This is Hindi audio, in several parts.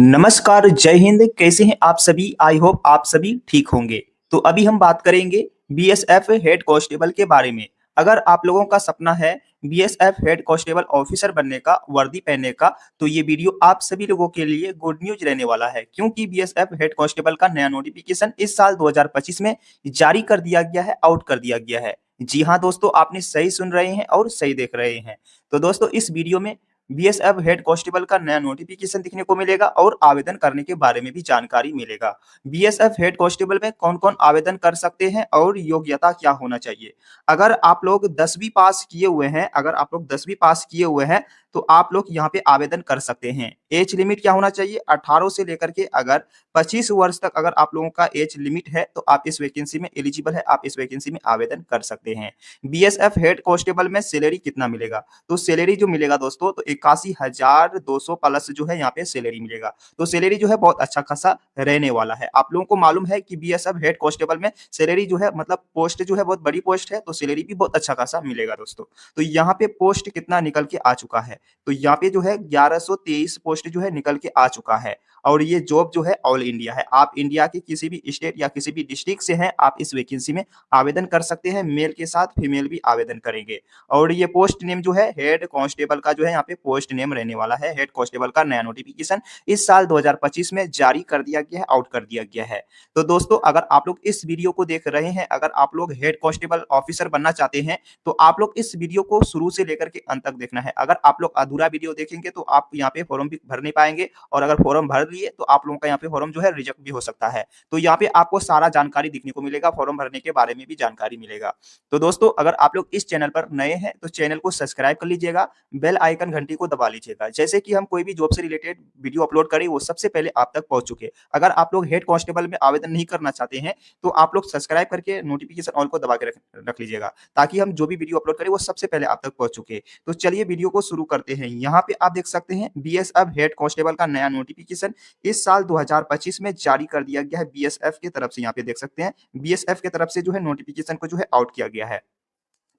नमस्कार, जय हिंद। कैसे हैं आप सभी? आई होप आप सभी ठीक होंगे। तो अभी हम बात करेंगे बीएसएफ हेड कांस्टेबल के बारे में। अगर आप लोगों का सपना है बीएसएफ हेड कांस्टेबल ऑफिसर बनने का, वर्दी पहनने का, तो ये वीडियो आप सभी लोगों के लिए गुड न्यूज रहने वाला है, क्योंकि बीएसएफ हेड कांस्टेबल का नया नोटिफिकेशन इस साल 2025 में जारी कर दिया गया है, आउट कर दिया गया है। जी हाँ दोस्तों, आपने सही सुन रहे हैं और सही देख रहे हैं। तो दोस्तों, इस वीडियो में बीएसएफ हेड कांस्टेबल का नया नोटिफिकेशन दिखने को मिलेगा और आवेदन करने के बारे में भी जानकारी मिलेगा। बीएसएफ हेड कांस्टेबल में कौन-कौन आवेदन कर सकते हैं और योग्यता क्या होना चाहिए। अगर आप लोग 10वीं पास किए हुए हैं, तो आप लोग यहाँ पे आवेदन कर सकते हैं। एज लिमिट क्या होना चाहिए? 18 से लेकर के अगर 25 वर्ष तक अगर आप लोगों का एज लिमिट है, तो आप इस वैकेंसी में एलिजिबल है, आप इस वैकेंसी में आवेदन कर सकते हैं। बीएसएफ हेड कांस्टेबल में सैलरी कितना मिलेगा? तो सैलरी जो मिलेगा दोस्तों, तो 81,200 प्लस जो है यहाँ पे सैलरी मिलेगा। तो सैलरी जो है बहुत अच्छा खासा रहने वाला है। आप लोगों को मालूम है कि बीएसएफ हेड कांस्टेबल में सैलरी जो है, मतलब पोस्ट जो है बहुत बड़ी पोस्ट है, तो सैलरी भी बहुत अच्छा खासा मिलेगा दोस्तों। तो यहाँ पे पोस्ट कितना निकल के आ चुका है? तो यहाँ पे जो है 1123 पोस्ट जो है निकल के आ चुका है। और ये जॉब जो है ऑल इंडिया है। आप इंडिया के किसी भी स्टेट या किसी भी डिस्ट्रिक्ट से हैं, आप इस वैकेंसी में आवेदन कर सकते हैं। मेल के साथ फीमेल भी आवेदन करेंगे। और ये पोस्ट नेम जो है हेड कांस्टेबल का जो है यहाँ पे पोस्ट नेम रहने वाला है। हेड कांस्टेबल का नया नोटिफिकेशन इस साल 2025 में जारी कर दिया गया है, आउट कर दिया गया है। तो दोस्तों, अगर आप लोग इस वीडियो को देख रहे हैं, अगर आप लोग हेड कांस्टेबल ऑफिसर बनना चाहते हैं, तो आप लोग इस वीडियो को शुरू से लेकर के अंत तक देखना है। अगर आप लोग अधूरा वीडियो देखेंगे तो आप यहाँ पे फॉर्म भी भर नहीं पाएंगे, और अगर फॉर्म भर लिए तो आप लोगों का यहाँ पे फॉर्म जो है रिजेक्ट भी हो सकता है। तो यहाँ पे आपको सारा जानकारी दिखने को मिलेगा, फॉर्म भरने के बारे में भी जानकारी मिलेगा। तो दोस्तों, अगर आप लोग इस चैनल पर नए हैं तो चैनल को सब्सक्राइब कर लीजिएगा, बेल आइकन घंटी को दबा लीजिएगा, जैसे कि हम कोई भी जॉब से रिलेटेड वीडियो अपलोड करें वो सबसे पहले आप तक पहुंच चुके। अगर आप लोग हेड कांस्टेबल में आवेदन नहीं करना चाहते हैं, तो आप लोग सब्सक्राइब करके नोटिफिकेशन ऑल को दबा के रख लीजिएगा, ताकि हम जो भी वीडियो अपलोड करें वो सबसे पहले आप तक पहुंच चुके। तो चलिए वीडियो को शुरू करते हैं। यहाँ पे आप देख सकते हैं बीएसएफ हेड कांस्टेबल का नया नोटिफिकेशन इस साल 2025 में जारी कर दिया गया है बीएसएफ की तरफ से। यहाँ पे देख सकते हैं बीएसएफ की तरफ से जो है नोटिफिकेशन को जो है आउट किया गया है।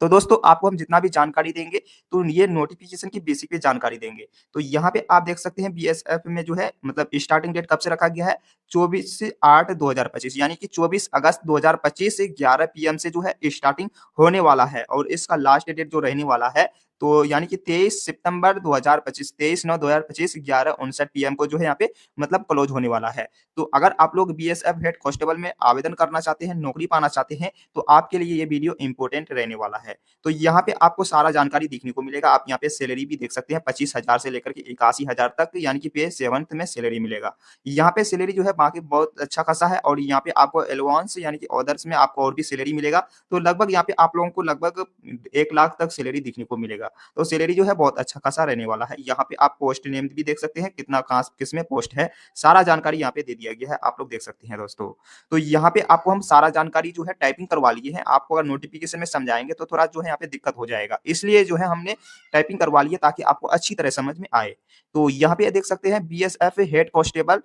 तो दोस्तों, आपको हम जितना भी जानकारी देंगे, तो ये नोटिफिकेशन की बेसिक पे जानकारी देंगे। तो यहाँ पे आप देख सकते हैं बीएसएफ में जो है, मतलब स्टार्टिंग डेट कब से रखा गया है? 24/8/2025, यानी कि 24 अगस्त 2025 से 11 पीएम से जो है स्टार्टिंग होने वाला है। और इसका लास्ट डेट जो रहने वाला है, तो यानी कि 23 सितंबर 2025, 23/9/2025 11:59 पीएम को जो है यहाँ पे मतलब क्लोज होने वाला है। तो अगर आप लोग बीएसएफ हेड कांस्टेबल में आवेदन करना चाहते हैं, नौकरी पाना चाहते हैं, तो आपके लिए ये वीडियो इंपॉर्टेंट रहने वाला है। तो यहाँ पे आपको सारा जानकारी देखने को मिलेगा। आप यहाँ पे सैलरी भी देख सकते हैं, 25,000 से लेकर के 81,000 तक, यानी कि पे 7th में सैलरी मिलेगा। यहाँ पे सैलरी जो है बाकी बहुत अच्छा खासा है। और यहाँ पे आपको एडवांस यानी कि अदर्स में आपको और भी सैलरी मिलेगा। तो लगभग यहाँ पे आप लोगों को लगभग 1 लाख तक सैलरी दिखने को मिलेगा। तो सैलरी जो है बहुत अच्छा खासा रहने वाला है। यहाँ पे आप पोस्ट नेम भी देख सकते हैं, कितना कहाँ किस में पोस्ट है, सारा जानकारी यहाँ पे दे दिया गया है, आप लोग देख सकते हैं दोस्तों। तो यहाँ पे आपको हम सारा जानकारी जो है टाइपिंग करवा लिए हैं। आपको अगर नोटिफिकेशन में समझाएंगे तो थोड़ा जो है यहाँ पे दिक्कत हो जाएगा, इसलिए जो है हमने टाइपिंग करवा ली है, ताकि आपको अच्छी तरह समझ में आए। तो यहाँ पे देख सकते हैं बीएसएफ हेड कांस्टेबल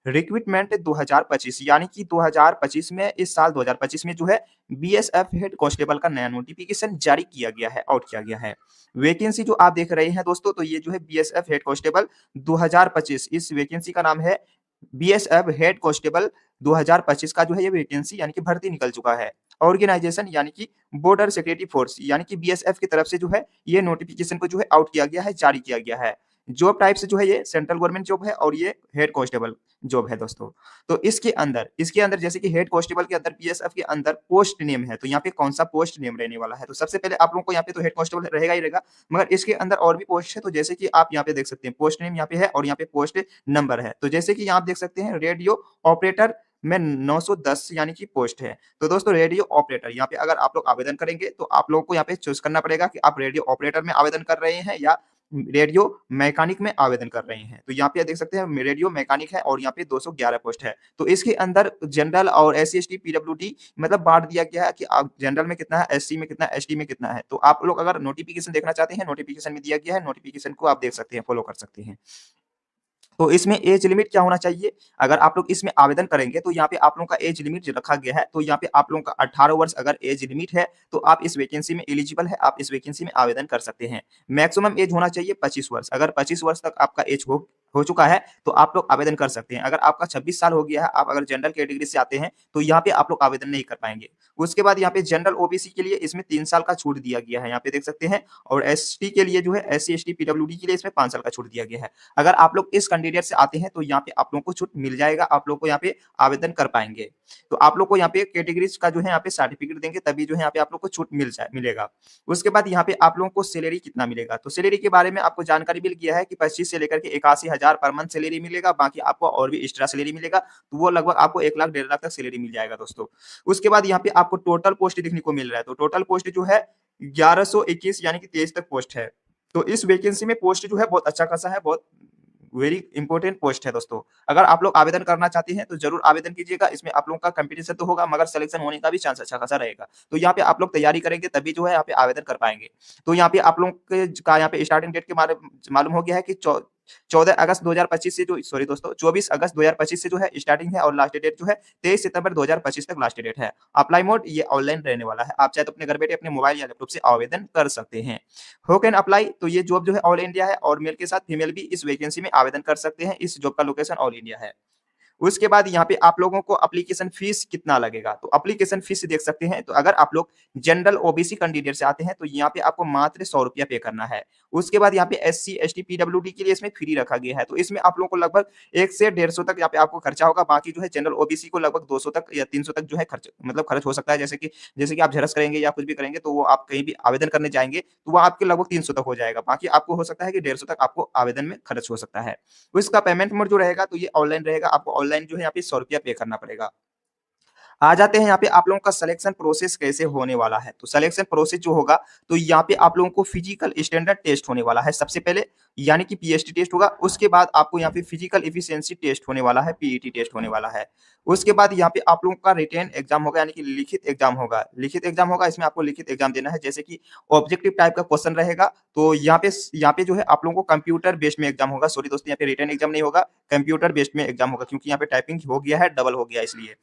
रिक्रूटमेंट 2025, यानी कि 2025 में, इस साल 2025 में जो है बीएसएफ हेड कांस्टेबल का नया नोटिफिकेशन जारी किया गया है, आउट किया गया है। वैकेंसी जो आप देख रहे हैं दोस्तों, तो ये जो है बीएसएफ हेड कांस्टेबल 2025, इस वैकेंसी का नाम है बीएसएफ हेड कांस्टेबल 2025 का जो है ये वैकेंसी, यानी कि भर्ती निकल चुका है। ऑर्गेनाइजेशन यानी कि बॉर्डर सिक्योरिटी फोर्स, यानी कि बीएसएफ की तरफ से जो है ये नोटिफिकेशन को जो है आउट किया गया है, जारी किया गया है। जॉब टाइप से जो है ये सेंट्रल गवर्नमेंट जॉब है, और ये हेड कांस्टेबल जॉब है दोस्तों। तो इसके अंदर जैसे कि हेड कांस्टेबल के अंदर बीएसएफ के अंदर पोस्ट नेम है, तो यहाँ पे कौन सा पोस्ट नेम रहने वाला है? तो सबसे पहले आप लोगों को यहाँ पे तो हेड कांस्टेबल रहेगा ही रहेगा, मगर इसके अंदर और भी पोस्ट है। तो जैसे कि आप यहाँ पे देख सकते हैं पोस्ट नेम यहाँ पे है, और यहाँ पे पोस्ट नंबर है। तो जैसे कि यहाँ आप देख सकते हैं रेडियो ऑपरेटर में 910 यानी कि पोस्ट है। तो दोस्तों, रेडियो ऑपरेटर यहाँ पे अगर आप लोग आवेदन करेंगे, तो आप लोगों को यहाँ पे चूज करना पड़ेगा कि आप रेडियो ऑपरेटर में आवेदन कर रहे हैं या रेडियो मैकेनिक में आवेदन कर रहे हैं। तो यहाँ पे देख सकते हैं रेडियो मैकेनिक है, और यहाँ पे 211 पोस्ट है। तो इसके अंदर जनरल और एससी एसटी पीडब्ल्यूडी मतलब बांट दिया गया है कि आप जनरल में कितना है, एससी में कितना है, एसटी में कितना है। तो आप लोग अगर नोटिफिकेशन देखना चाहते हैं, नोटिफिकेशन में दिया गया है, नोटिफिकेशन को आप देख सकते हैं, फॉलो कर सकते हैं। तो इसमें एज लिमिट क्या होना चाहिए? अगर आप लोग इसमें आवेदन करेंगे, तो यहाँ पे आप लोगों का एज लिमिट जो रखा गया है, तो यहाँ पे आप लोगों का 18 वर्ष अगर एज लिमिट है, तो आप इस वैकेंसी में एलिजिबल है, आप इस वैकेंसी में आवेदन कर सकते हैं। मैक्सिमम एज होना चाहिए 25 वर्ष। अगर 25 वर्ष तक आपका एज हो चुका है, तो आप लोग आवेदन कर सकते हैं। अगर आपका 26 साल हो गया है, आप अगर जनरल कैटेगरी से आते हैं, तो यहाँ पे आप लोग आवेदन नहीं कर पाएँगे। उसके बाद यहाँ पे जनरल ओबीसी के लिए इसमें 3 साल का छूट दिया गया है, यहाँ पे देख सकते हैं और एसटी के लिए जो है एससी, एसटी, पीडब्ल्यूडी के लिए इसमें 5 साल का छूट दिया गया है। अगर आप लोग इस कैंडिडेट से आते हैं, तो यहाँ पे आप लोगों को छूट मिल जाएगा, आप लोग को यहाँ पे आवेदन कर पाएँगे। तो आप लोग को यहाँ पे कैटेगरीज़ का जो है यहाँ पे सर्टिफिकेट देंगे, तभी जो है यहाँ पे आप लोग को छूट मिलेगा। उसके बाद यहाँ पे आप लोगों को सैलरी कितना मिलेगा, तो सैलरी के बारे में आपको जानकारी मिल गया है कि 25 से लेकर के 81,000 पर मंथ सैलरी मिलेगा, बाकी आपको और भी एक्स्ट्रा सैलरी मिलेगा, तो वो लगभग आपको 1 लाख 1.5 लाख तक सैलरी मिल जाएगा दोस्तों। उसके बाद यहाँ पे आपको टोटल पोस्ट देखने को मिल रहा है, तो टोटल पोस्ट जो है 1121 यानी कि 23 तक पोस्ट है। तो इस वैकेंसी में पोस्ट जो है बहुत अच्छा खासा है, बहुत वेरी इंपॉर्टेंट पोस्ट है दोस्तों। अगर आप लोग आवेदन करना चाहते हैं तो जरूर आवेदन कीजिएगा। इसमें आप लोगों का कंपटीशन तो होगा, मगर सिलेक्शन होने का भी चांस अच्छा खासा रहेगा। तो यहाँ पे आप लोग तैयारी करेंगे तभी जो है यहाँ पे आवेदन कर पाएंगे। तो यहाँ पे आप लोगों के का यहाँ पे स्टार्टिंग डेट के बारे में मालूम हो गया है कि 14 अगस्त 2025 से जो सॉरी दोस्तों 24 अगस्त 2025 से जो है स्टार्टिंग है और लास्ट डेट जो है 23 सितंबर 2025 तक लास्ट डेट है। अप्लाई मोड ये ऑनलाइन रहने वाला है। आप चाहे तो अपने घर बैठे अपने मोबाइल या लैपटॉप से आवेदन कर सकते हैं। हु कैन अप्लाई, तो ये जॉब जो है ऑल इंडिया है और मेल के साथ फीमेल भी इस वैकेंसी में आवेदन कर सकते हैं। इस जॉब का लोकेशन ऑल इंडिया है। उसके बाद यहाँ पे आप लोगों को एप्लीकेशन फीस कितना लगेगा, तो एप्लीकेशन फीस देख सकते हैं। तो अगर आप लोग जनरल ओबीसी कैंडिडेट से आते हैं तो यहाँ पे आपको मात्र 100 रुपया पे करना है। उसके बाद यहाँ पे एससी, एसटी, पीडब्ल्यूडी के लिए इसमें फ्री रखा गया है। तो इसमें आप लोगों को लगभग 1 से 150 तक यहाँ पे आपको खर्चा होगा। बाकी जो है जनरल ओबीसी को लगभग 200 तक या 300 तक जो है खर्च हो सकता है। जैसे कि आप झरस करेंगे या कुछ भी करेंगे तो वो आप कहीं भी आवेदन करने जाएंगे तो वो आपके लगभग 300 तक हो जाएगा। बाकी आपको हो सकता है कि 150 तक आपको आवेदन में खर्च हो सकता है। तो इसका पेमेंट मोड जो रहेगा तो ये ऑनलाइन रहेगा। आपको ऑनलाइन जो है यहाँ पे 100 रुपया पे करना पड़ेगा। आ जाते हैं यहाँ पे आप लोगों का सिलेक्शन प्रोसेस कैसे होने वाला है। तो सिलेक्शन प्रोसेस जो होगा तो यहाँ पे आप लोगों को फिजिकल स्टैंडर्ड टेस्ट होने वाला है सबसे पहले, यानी कि पीएसटी टेस्ट होगा। उसके बाद आपको यहाँ पे फिजिकल एफिशिएंसी टेस्ट होने वाला है, पीईटी टेस्ट होने वाला है। उसके बाद यहाँ पे आप लोगों का रिटेन एग्जाम होगा, यानी कि लिखित एग्जाम होगा। लिखित एग्जाम होगा, इसमें आपको लिखित एग्जाम देना है। जैसे कि ऑब्जेक्टिव टाइप का क्वेश्चन रहेगा। तो यहाँ पे जो है आप लोगों को कंप्यूटर बेस्ड में एग्जाम होगा। सॉरी दोस्तों, यहाँ पे रिटेन एग्जाम नहीं होगा, कंप्यूटर बेस्ड में एग्जाम होगा, क्योंकि यहाँ पे टाइपिंग हो गया है, डबल हो गया इसलिए।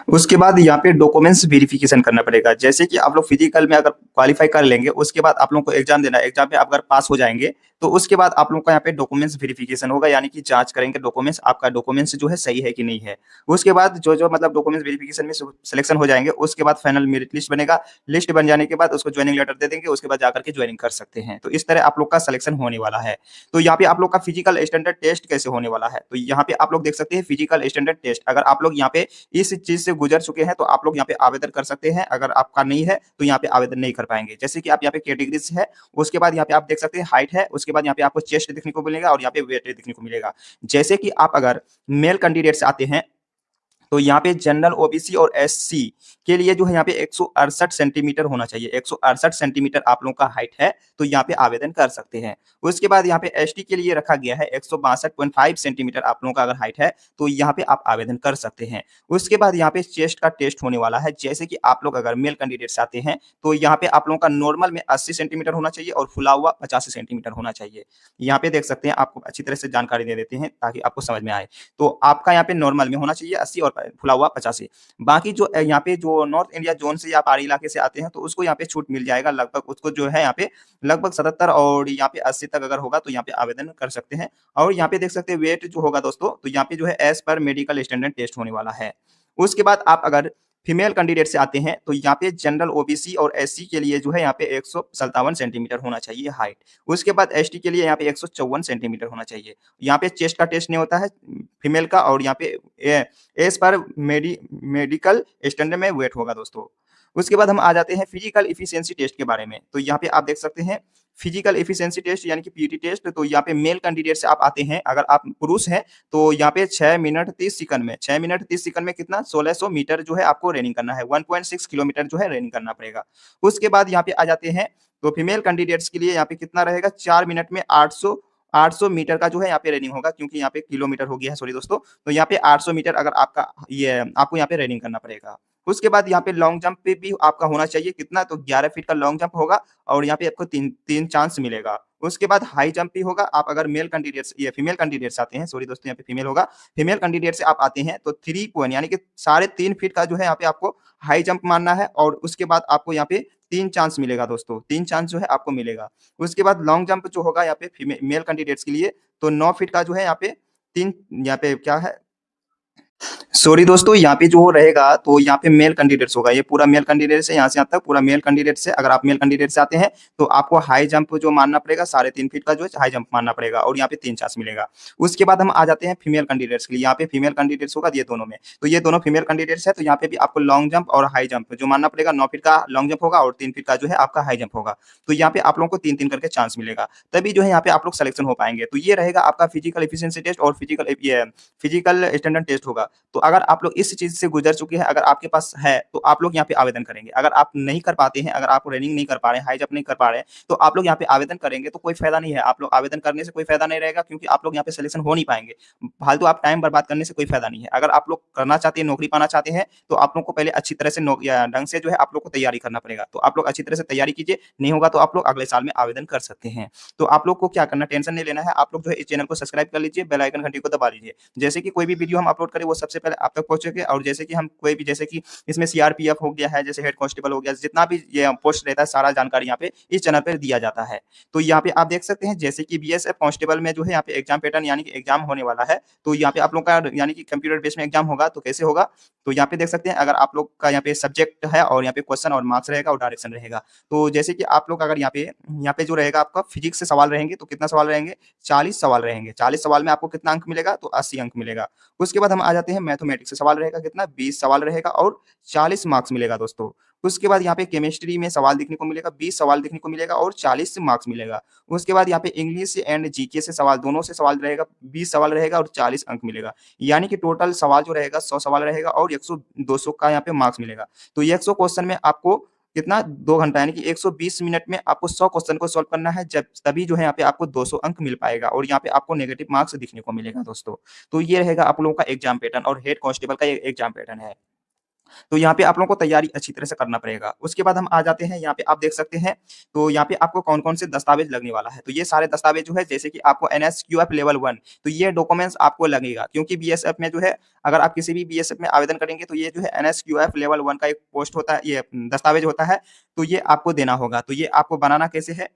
उसके बाद यहाँ पे डॉक्यूमेंट्स वेरिफिकेशन करना पड़ेगा। जैसे कि आप लोग फिजिकल में अगर क्वालिफाई कर लेंगे, उसके बाद आप लोगों को एग्जाम देना है। एग्जाम में आप अगर पास हो जाएंगे तो उसके बाद आप लोगों का यहाँ पे डॉक्यूमेंट्स वेरिफिकेशन होगा, यानी कि जांच करेंगे डॉक्यूमेंट्स, आपका डॉक्यूमेंट्स जो है सही है कि नहीं है। उसके बाद जो मतलब डॉक्यूमेंट्स वेरिफिकेशन में सिलेक्शन हो जाएंगे, उसके बाद फाइनल मेरिट लिस्ट बनेगा। लिस्ट बन जाने के बाद उसको ज्वाइनिंग लेटर दे देंगे, उसके बाद जाकर के ज्वाइनिंग कर सकते हैं। तो इस तरह आप लोग का सिलेक्शन होने वाला है। तो यहाँ पे आप लोग का फिजिकल स्टैंडर्ड टेस्ट कैसे होने वाला है, तो यहाँ पे आप लोग देख सकते हैं फिजिकल स्टैंडर्ड टेस्ट। अगर आप लोग यहाँ पे इस चीज से गुजर चुके हैं तो आप लोग यहाँ पे आवेदन कर सकते हैं। अगर आपका नहीं है तो यहाँ पे आवेदन नहीं कर पाएंगे। जैसे कि आप यहाँ पे कैटेगरीज है, उसके बाद यहाँ पे आप देख सकते हैं हाइट है, उसके बाद यहाँ पे आपको चेस्ट देखने को मिलेगा और यहाँ पे वेट देखने को मिलेगा। जैसे कि आप अगर मेल कैंडिडेट से आते हैं तो यहाँ पे जनरल ओबीसी और एससी के लिए जो है यहाँ पे 168 सेंटीमीटर होना चाहिए। 168 सेंटीमीटर आप लोगों का हाइट है तो यहाँ पे आवेदन कर सकते हैं। उसके बाद यहाँ पे एसटी के लिए रखा गया है 162.5 सेंटीमीटर आप लोगों का अगर हाइट है तो यहाँ पे आप आवेदन कर सकते हैं। उसके बाद यहाँ पे चेस्ट का टेस्ट होने वाला है। जैसे कि आप लोग अगर मेल कैंडिडेट से आते हैं तो यहाँ पे आप लोगों का नॉर्मल में 80 सेंटीमीटर होना चाहिए और फुला हुआ 85 सेंटीमीटर होना चाहिए। यहाँ पे देख सकते हैं, आपको अच्छी तरह से जानकारी दे देते हैं ताकि आपको समझ में आए। तो आपका यहाँ पे नॉर्मल में होना चाहिए 80 और फुला हुआ 85। बाकी जो यहाँ पे जो नॉर्थ इंडिया जोन से या पहाड़ी इलाके से आते हैं तो उसको यहाँ पे छूट मिल जाएगा। लगभग उसको जो है यहाँ पे लगभग 77 और यहाँ पे 80 तक अगर होगा तो यहाँ पे आवेदन कर सकते हैं। और यहाँ पे देख सकते हैं वेट जो होगा दोस्तों, तो यहाँ पे जो है as per medical standard test होने वाला है। उसके बाद आप अगर फीमेल कैंडिडेट से आते हैं तो यहाँ पे जनरल ओबीसी और एससी के लिए जो है यहाँ पे 157 सेंटीमीटर होना चाहिए हाइट। उसके बाद एसटी के लिए यहाँ पे 154 सेंटीमीटर होना चाहिए। यहाँ पे चेस्ट का टेस्ट नहीं होता है फीमेल का, और यहाँ पे एज पर मेडिकल स्टैंडर्ड में वेट होगा दोस्तों। उसके बाद हम आ जाते हैं फिजिकल इफिशियंसी टेस्ट के बारे में। तो यहाँ पे आप देख सकते हैं फिजिकल एफिशिएंसी टेस्ट यानी कि पीटी टेस्ट। तो यहाँ पे मेल कैंडिडेट से आप आते हैं, अगर आप पुरुष हैं तो यहाँ पे 6 मिनट 30 सेकंड में 6 मिनट 30 सेकंड में कितना 1600 मीटर जो है आपको रनिंग करना है। 1.6 किलोमीटर जो है रनिंग करना पड़ेगा। उसके बाद यहाँ पे आ जाते हैं तो फीमेल कैंडिडेट्स के लिए यहाँ पे कितना रहेगा 4 मिनट में 800 मीटर का जो है यहाँ पे रनिंग होगा, क्योंकि यहाँ पे किलोमीटर हो गया है सॉरी दोस्तों। तो यहाँ पे 800 मीटर अगर आपको यहाँ पे रनिंग करना पड़ेगा। उसके बाद यहाँ पे लॉन्ग जंप पे भी आपका होना चाहिए कितना, तो 11 फीट का लॉन्ग जंप होगा और यहाँ पे आपको तीन चांस मिलेगा। उसके बाद हाई जंप भी होगा। आप अगर मेल कैंडिडेट्स या फीमेल कैंडिडेट्स आते हैं, सॉरी दोस्तों यहाँ पे फीमेल होगा, फीमेल कैंडिडेट से आप आते हैं तो 3 पॉइंट यानी कि 3.5 फीट का जो है यहाँ पे आपको हाई जंप मारना है। और उसके बाद आपको यहाँ पे 3 चांस मिलेगा दोस्तों, 3 चांस जो है आपको मिलेगा। उसके बाद लॉन्ग जंप जो होगा यहाँ पे मेल कैंडिडेट्स के लिए तो 9 फीट का जो है यहाँ पे 3 यहाँ पे क्या है सॉरी दोस्तों, यहाँ पे जो रहेगा तो यहाँ पे मेल कैंडिडेट्स होगा। ये पूरा मेल कैंडिडेट्स है, यहाँ से यहाँ तक पूरा मेल कैंडिडेट्स है। अगर आप मेल कैंडिडेट से आते हैं तो आपको हाई जंप जो मारना पड़ेगा, 3.5 फीट का जो है हाई जंप मारना पड़ेगा और यहाँ पे 3 चांस मिलेगा। उसके बाद हम आ जाते हैं फीमेल कैंडिडेट्स के लिए। यहाँ पे फीमेल कैंडिडेट्स होगा ये दोनों में, तो ये दोनों फीमेल कैंडिडेट्स है, तो यहाँ पे भी आपको लॉन्ग जंप और हाई जंप जो मारना पड़ेगा। 9 फीट का लॉन्ग जंप होगा और 3 फीट का जो है आपका हाई जंप होगा। तो यहाँ पे आप लोगों को 3-3 करके चांस मिलेगा, तभी जो है यहाँ पे आप लोग सिलेक्शन हो पाएंगे। तो ये रहेगा आपका फिजिकल एफिशिएंसी टेस्ट और फिजिकल स्टैंडर्ड टेस्ट होगा। तो अगर आप लोग इस चीज से गुजर चुके हैं, अगर आपके पास है तो आप लोग यहाँ पे आवेदन करेंगे। अगर आप नहीं कर पाते हैं, अगर आप रनिंग नहीं कर पा रहे हैं, हाई जंप नहीं कर पा रहे हैं, तो आप लोग यहाँ पे आवेदन करेंगे तो कोई फायदा नहीं है। आप लोग आवेदन करने से कोई फायदा नहीं रहेगा, क्योंकि आप लोग यहाँ पे सिलेक्शन हो नहीं पाएंगे। फालतू आप टाइम बर्बाद करने से कोई फायदा नहीं है। अगर आप लोग करना चाहते हैं, नौकरी पाना चाहते हैं, तो आप लोग को पहले अच्छी तरह से ढंग से जो है आप लोग को तैयारी करना पड़ेगा। तो आप लोग अच्छी तरह से तैयारी कीजिए, नहीं होगा तो आप लोग अगले साल में आवेदन कर सकते हैं। तो आप लोग को क्या करना, टेंशन नहीं लेना है। आप लोग जो है इस चैनल को सब्सक्राइब कर लीजिए, बेल आइकन घंटी को दबा लीजिए। जैसे कि कोई भी वीडियो हम अपलोड करें वो सबसे पहले आप तक पहुंचेगा। और जैसे कि हम कोई भी, जैसे कि इसमें सीआरपीएफ हो गया है, जैसे हेड कांस्टेबल हो गया, जितना भी ये पोस्ट रहता है सारा जानकारी यहाँ पे इस चैनल पर दिया जाता है। तो यहाँ पे आप देख सकते हैं, जैसे कि बीएसएफ कांस्टेबल में जो है यहाँ पे एग्जाम पैटर्न यानी कि एग्जाम होने वाला है। तो यहाँ पे आप लोग का यानी कि कंप्यूटर बेस में एग्जाम होगा। तो कैसे होगा, तो यहाँ पे देख सकते हैं, अगर आप लोग का यहाँ पे सब्जेक्ट है और यहाँ पे क्वेश्चन और मार्क्स रहेगा और डायरेक्शन रहेगा। तो जैसे कि आप लोग अगर यहाँ पे जो रहेगा आपका फिजिक्स से सवाल रहेंगे, तो कितना सवाल रहेंगे, 40 सवाल रहेंगे। 40 सवाल में आपको कितना अंक मिलेगा, तो 80 अंक मिलेगा। उसके बाद हम आ जाते हैं मैथमेटिक्स से सवाल रहेगा कितना, 20 सवाल रहेगा और 40 मार्क्स मिलेगा दोस्तों। उसके बाद यहाँ पे केमिस्ट्री में सवाल देखने को मिलेगा, 20 सवाल देखने को मिलेगा और 40 मार्क्स मिलेगा। उसके बाद यहाँ पे इंग्लिश एंड जीके से सवाल, दोनों से सवाल रहेगा, 20 सवाल रहेगा और 40 अंक मिलेगा। यानी कि टोटल सवाल जो रहेगा 100 सवाल रहेगा और 100-200 का यहाँ पे मार्क्स मिलेगा। तो ये 100 क्वेश्चन में आपको कितना, 2 घंटा यानी कि 120 मिनट में आपको 100 क्वेश्चन को सॉल्व करना है। जब तभी जो है यहाँ पे आपको 200 अंक मिल पाएगा और यहाँ पे आपको नेगेटिव मार्क्स दिखने को मिलेगा दोस्तों। तो ये रहेगा आप लोगों का एग्जाम पैटर्न और हेड कांस्टेबल का ये एग्जाम पैटर्न है। तो यहाँ पे आप लोगों को तैयारी अच्छी तरह से करना पड़ेगा। उसके बाद हम आ जाते हैं, यहाँ पे आप देख सकते हैं, तो यहाँ पे आपको कौन-कौन से दस्तावेज लगने वाला है। तो ये सारे दस्तावेज जो है, जैसे कि आपको एनएसक्यूएफ लेवल 1, तो ये डॉक्यूमेंट्स आपको लगेगा, क्योंकि बीएसएफ में जो है, अगर आप किसी भी बीएसएफ में आवेदन करेंगे तो ये जो है एनएसक्यूएफ लेवल 1 का एक पोस्ट होता है, ये दस्तावेज होता है, तो ये आपको देना होगा। तो ये आपको बनाना कैसे है,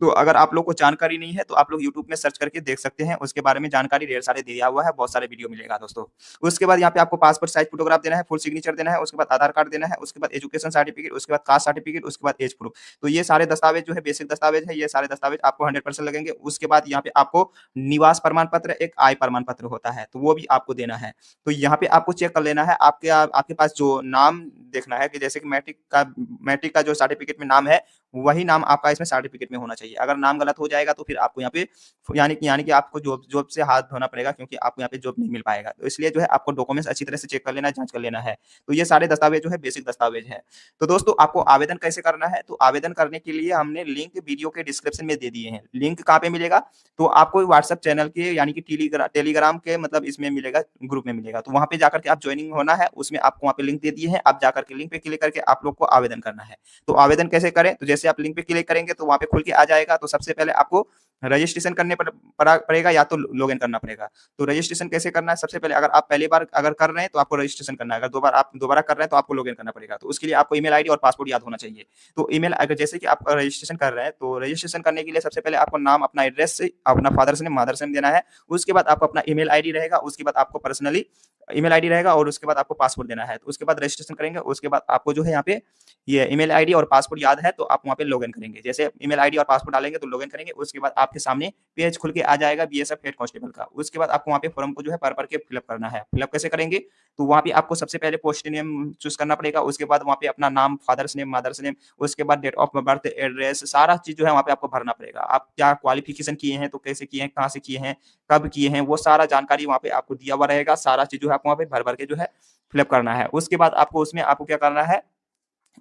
तो अगर आप लोग को जानकारी नहीं है तो आप लोग यूट्यूब में सर्च करके देख सकते हैं, उसके बारे में जानकारी ढेर सारे दिया हुआ है, बहुत सारे वीडियो मिलेगा दोस्तों। उसके बाद यहाँ पे आपको पासपोर्ट साइज फोटोग्राफ देना है, फुल सिग्नेचर देना है, उसके बाद आधार कार्ड देना है, उसके बाद एजुकेशन सर्टिफिकेट, उसके बाद कास्ट सर्टिफिकेट, उसके बाद एज प्रूफ। तो ये सारे दस्तावेज जो है बेसिक दस्तावेज है, ये सारे दस्तावेज आपको 100% लगेंगे। उसके बाद यहाँ पे आपको निवास प्रमाण पत्र, एक आय प्रमाण पत्र होता है, तो वो भी आपको देना है। तो यहाँ पे आपको चेक कर लेना है, आपके पास जो नाम देखना है, कि जैसे कि मैट्रिक का जो सर्टिफिकेट में नाम है, वही नाम आपका इसमें सर्टिफिकेट में होना चाहिए। अगर नाम गलत हो जाएगा तो फिर आपको यहाँ पे यानी कि आपको जॉब से हाथ धोना पड़ेगा, क्योंकि आपको यहाँ पे जॉब नहीं मिल पाएगा। तो इसलिए जो है आपको डॉक्यूमेंट्स अच्छी तरह से चेक कर लेना है, जांच कर लेना है। तो ये सारे दस्तावेज जो है बेसिक दस्तावेज है। तो दोस्तों आपको आवेदन कैसे करना है, तो आवेदन करने के लिए हमने लिंक वीडियो के डिस्क्रिप्शन में दे दिए हैं। लिंक कहाँ पे मिलेगा, तो आपको व्हाट्सएप चैनल के यानी कि टेलीग्राम के मतलब इसमें मिलेगा, ग्रुप में मिलेगा। तो वहाँ पे जाकर के आप ज्वाइनिंग होना है, उसमें आपको वहाँ पे लिंक दे दिए हैं। आप जाकर के लिंक पे क्लिक करके आप लोग को आवेदन करना है। तो आवेदन कैसे करें, तो जैसे आप लिंक पे क्लिक करेंगे तो वहाँ पे खुल के आ जाएगा। तो सबसे पहले आपको रजिस्ट्रेशन करने पड़ेगा या तो लॉगिन करना पड़ेगा। तो रजिस्ट्रेशन कैसे करना है, सबसे पहले अगर आप पहली बार अगर कर रहे हैं तो आपको रजिस्ट्रेशन करना है, अगर आप दोबारा कर रहे हैं तो आपको लॉगिन करना पड़ेगा। तो उसके लिए आपको ईमेल आईडी और पासवर्ड याद होना चाहिए। तो ईमेल अगर जैसे कि आप रजिस्ट्रेशन कर रहे हैं, तो रजिस्ट्रेशन करने के लिए सबसे पहले आपको नाम, अपना एड्रेस, अपना फादर्स नेम, मदर्स नेम देना है। उसके बाद आपको अपना ईमेल आईडी रहेगा, उसके बाद आपको पर्सनली ईमेल आईडी रहेगा और उसके बाद आपको पासवर्ड देना है। तो उसके बाद रजिस्ट्रेशन करेंगे, उसके बाद आपको जो है यहाँ पे ये ईमेल आईडी और पासवर्ड याद है तो आप वहाँ पे लॉगिन करेंगे। जैसे ईमेल आईडी और पासवर्ड डालेंगे तो लॉगिन करेंगे, उसके बाद आपके सामने पेज खुल के आ जाएगा बीएसएफ हेड कांस्टेबल का। उसके बाद आपको वहाँ पे फॉर्म को जो है भर के फिलअप करना है। फिलअप कैसे करेंगे, तो वहाँ पे आपको सबसे पहले पोस्ट नेम चूज करना पड़ेगा, उसके बाद वहाँ पे अपना नाम, फादर्स नेम, मदर्स नेम, उसके बाद डेट ऑफ बर्थ, एड्रेस, सारा चीज जो है वहाँ पे आपको भरना पड़ेगा। आप क्या क्वालिफिकेशन किए हैं, तो कैसे किए हैं, कहाँ से किए हैं, कब किए हैं, वो सारा जानकारी वहाँ पे आपको दिया हुआ रहेगा। सारा चीज जो है आपको वहाँ पे भर के जो है फिलअप करना है। उसके बाद आपको उसमें आपको क्या करना है,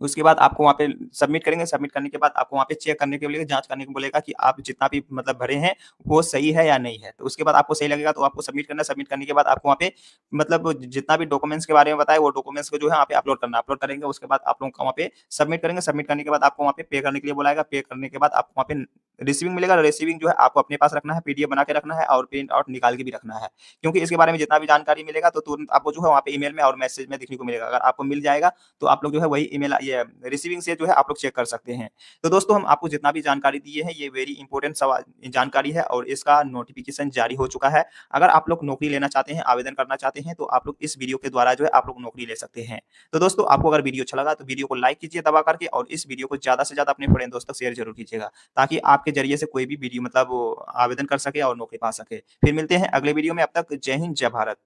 उसके बाद आपको वहाँ पे सबमिट करेंगे। सबमिट करने के बाद आपको वहाँ पे चेक करने के लिए, जांच करने को बोलेगा कि आप जितना भी मतलब भरे हैं वो सही है या नहीं है। तो उसके बाद आपको सही लगेगा तो आपको सबमिट करना है। सबमिट करने के बाद आपको वहाँ पे मतलब जितना भी डॉक्यूमेंट्स के बारे में बताया वो डॉक्यूमेंट्स को जो है वहाँ पे अपलोड करना, अपलोड करेंगे। उसके बाद आप लोगों का वहाँ पे सबमिट करेंगे। सबमिट करने के बाद आपको वहाँ पे पे करने के लिए बुलाएगा। पे करने के बाद आपको वहाँ पे रिसीविंग मिलेगा। रिसीविंग जो है आपको अपने पास रखना है, पीडीएफ बना के रखना है और प्रिंट आउट निकाल के भी रखना है, क्योंकि इसके बारे में जितना भी जानकारी मिलेगा तो तुरंत आपको जो है वहाँ पे ईमेल में और मैसेज में देखने को मिलेगा। अगर आपको मिल जाएगा तो आप लोग जो है वही ईमेल ये रिसीविंग से जो है आप लोग चेक कर सकते हैं। तो दोस्तों हम आपको जितना भी जानकारी दिए हैं ये वेरी इंपॉर्टेंट सवाल जानकारी है और इसका नोटिफिकेशन जारी हो चुका है। अगर आप लोग नौकरी लेना चाहते हैं, आवेदन करना चाहते हैं तो आप लोग इस वीडियो के द्वारा जो है आप लोग नौकरी ले सकते हैं। तो दोस्तों आपको अगर वीडियो अच्छा लगा तो वीडियो को लाइक कीजिए दबा करके और इस वीडियो को ज़्यादा से ज़्यादा अपने फ्रेंड दोस्तों तक शेयर ज़रूर कीजिएगा, ताकि आपके ज़रिए से कोई भी वीडियो मतलब वो आवेदन कर सके और नौकरी पा सके। फिर मिलते हैं अगले वीडियो में, अब तक जय हिंद, जय भारत।